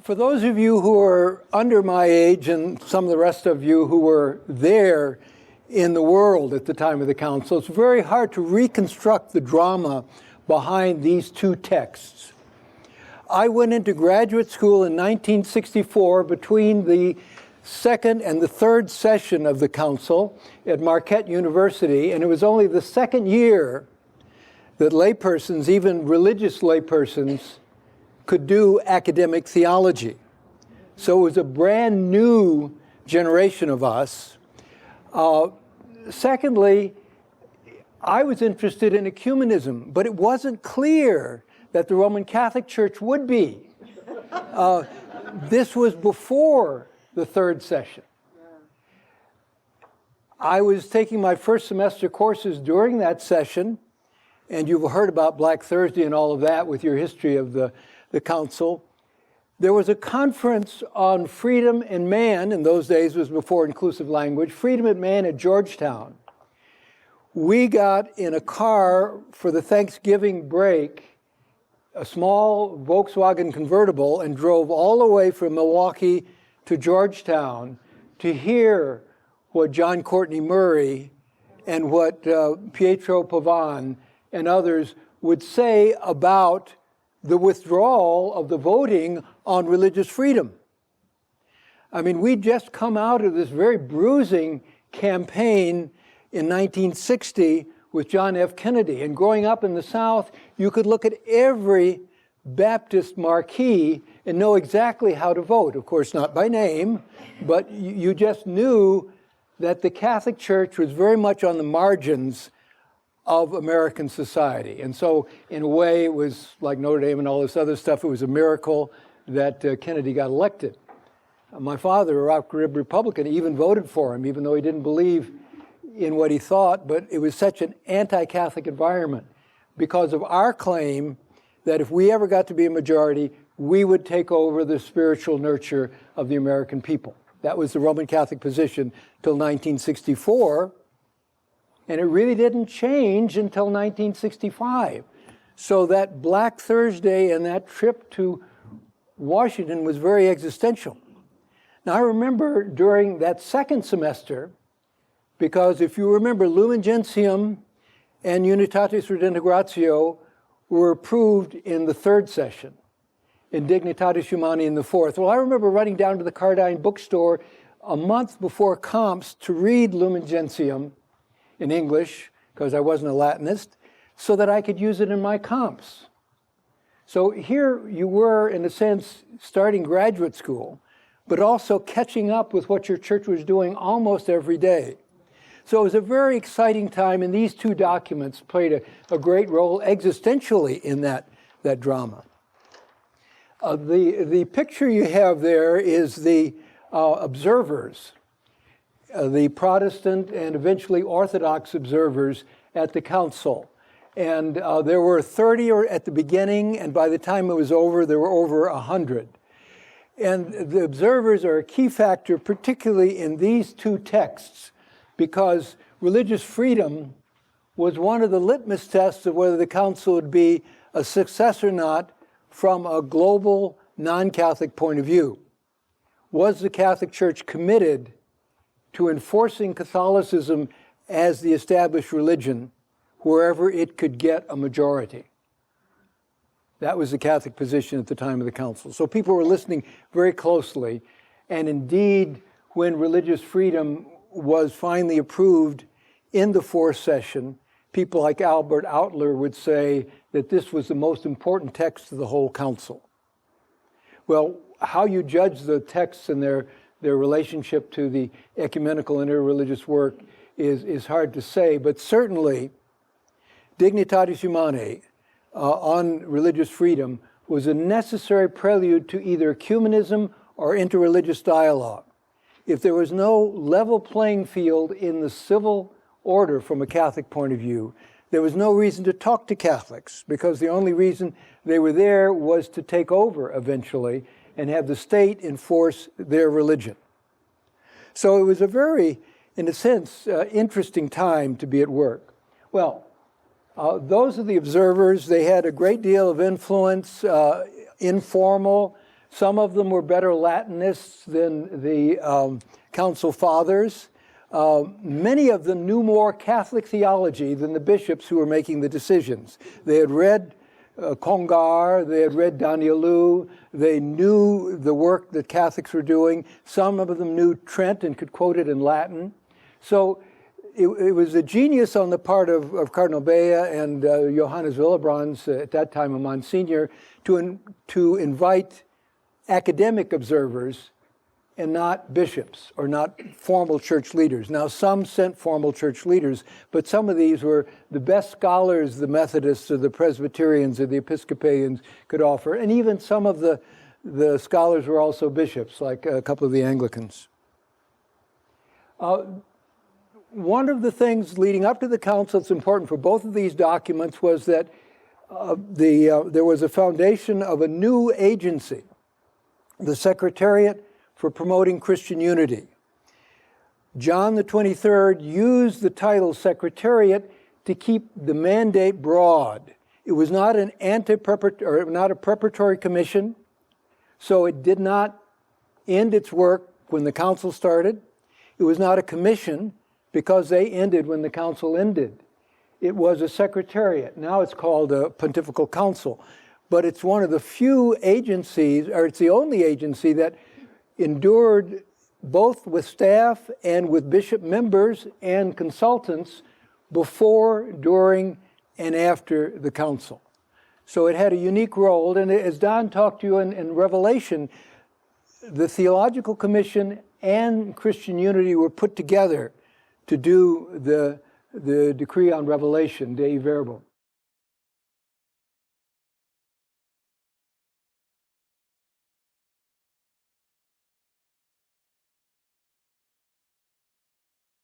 For those of you who are under my age and some of the rest of you who were there in the world at the time of the council, it's very hard to reconstruct the drama behind these two texts. I went into graduate school in 1964 between the second and the third session of the council at Marquette University, and it was only the second year that laypersons, even religious laypersons, could do academic theology. So it was a brand new generation of us. Secondly, I was interested in ecumenism, but it wasn't clear that the Roman Catholic Church would be. This was before the third session. I was taking my first semester courses during that session, and you've heard about Black Thursday and all of that with your history of the council. There was a conference on freedom and man, in those days was before inclusive language, freedom and man at Georgetown. We got in a car for the Thanksgiving break, a small Volkswagen convertible, and drove all the way from Milwaukee to Georgetown to hear what John Courtney Murray and what Pietro Pavan and others would say about the withdrawal of the voting on religious freedom. I mean, we'd just come out of this very bruising campaign in 1960 with John F. Kennedy. And growing up in the South, you could look at every Baptist marquee and know exactly how to vote. Of course, not by name, but you just knew that the Catholic Church was very much on the margins of American society. And so, in a way, it was like Notre Dame and all this other stuff. It was a miracle that Kennedy got elected. My father, a rock rib Republican, even voted for him, even though he didn't believe in what he thought. But it was such an anti-Catholic environment because of our claim that if we ever got to be a majority, we would take over the spiritual nurture of the American people. That was the Roman Catholic position till 1964. And it really didn't change until 1965. So that Black Thursday and that trip to Washington was very existential. Now I remember during that second semester, because if you remember, Lumen Gentium and Unitatis Redemptio were approved in the third session, and Dignitatis Humanae in the fourth. Well, I remember running down to the Cardine bookstore a month before comps to read Lumen Gentium in English, because I wasn't a Latinist, so that I could use it in my comps. So here you were, in a sense, starting graduate school, but also catching up with what your church was doing almost every day. So it was a very exciting time, and these two documents played a great role existentially in that drama. The picture you have there is the observers, the Protestant and eventually Orthodox observers at the council. And there were 30 at the beginning, and by the time it was over, there were over 100. And the observers are a key factor, particularly in these two texts, because religious freedom was one of the litmus tests of whether the council would be a success or not from a global non-Catholic point of view. Was the Catholic Church committed to enforcing Catholicism as the established religion wherever it could get a majority? That was the Catholic position at the time of the council. So people were listening very closely. And indeed, when religious freedom was finally approved in the fourth session, people like Albert Outler would say that this was the most important text of the whole council. Well, how you judge the texts and their relationship to the ecumenical and interreligious work is hard to say, but certainly Dignitatis Humanae on religious freedom was a necessary prelude to either ecumenism or interreligious dialogue. If there was no level playing field in the civil order from a Catholic point of view, there was no reason to talk to Catholics, because the only reason they were there was to take over eventually and have the state enforce their religion. So it was a very, in a sense, interesting time to be at work. Well, those are the observers. They had a great deal of influence, informal, Some of them were better Latinists than the Council Fathers. Many of them knew more Catholic theology than the bishops who were making the decisions. They had read Congar, they had read Danielou, they knew the work that Catholics were doing. Some of them knew Trent and could quote it in Latin. So it was a genius on the part of Cardinal Bea and Johannes Willebrands, at that time a Monsignor, to invite academic observers and not bishops or not formal church leaders. Now, some sent formal church leaders, but some of these were the best scholars the Methodists or the Presbyterians or the Episcopalians could offer. And even some of the scholars were also bishops, like a couple of the Anglicans. One of the things leading up to the council that's important for both of these documents was that there was a foundation of a new agency, the Secretariat for Promoting Christian Unity. John the 23rd used the title Secretariat to keep the mandate broad. It was not an not a preparatory commission, so it did not end its work when the council started. It was not a commission because they ended when the council ended. It was a secretariat. Now it's called a pontifical council, but it's one of the few agencies, or it's the only agency that endured both with staff and with bishop members and consultants before, during, and after the council. So it had a unique role, and as Don talked to you in Revelation, the Theological Commission and Christian Unity were put together to do the decree on Revelation, Dei Verbum.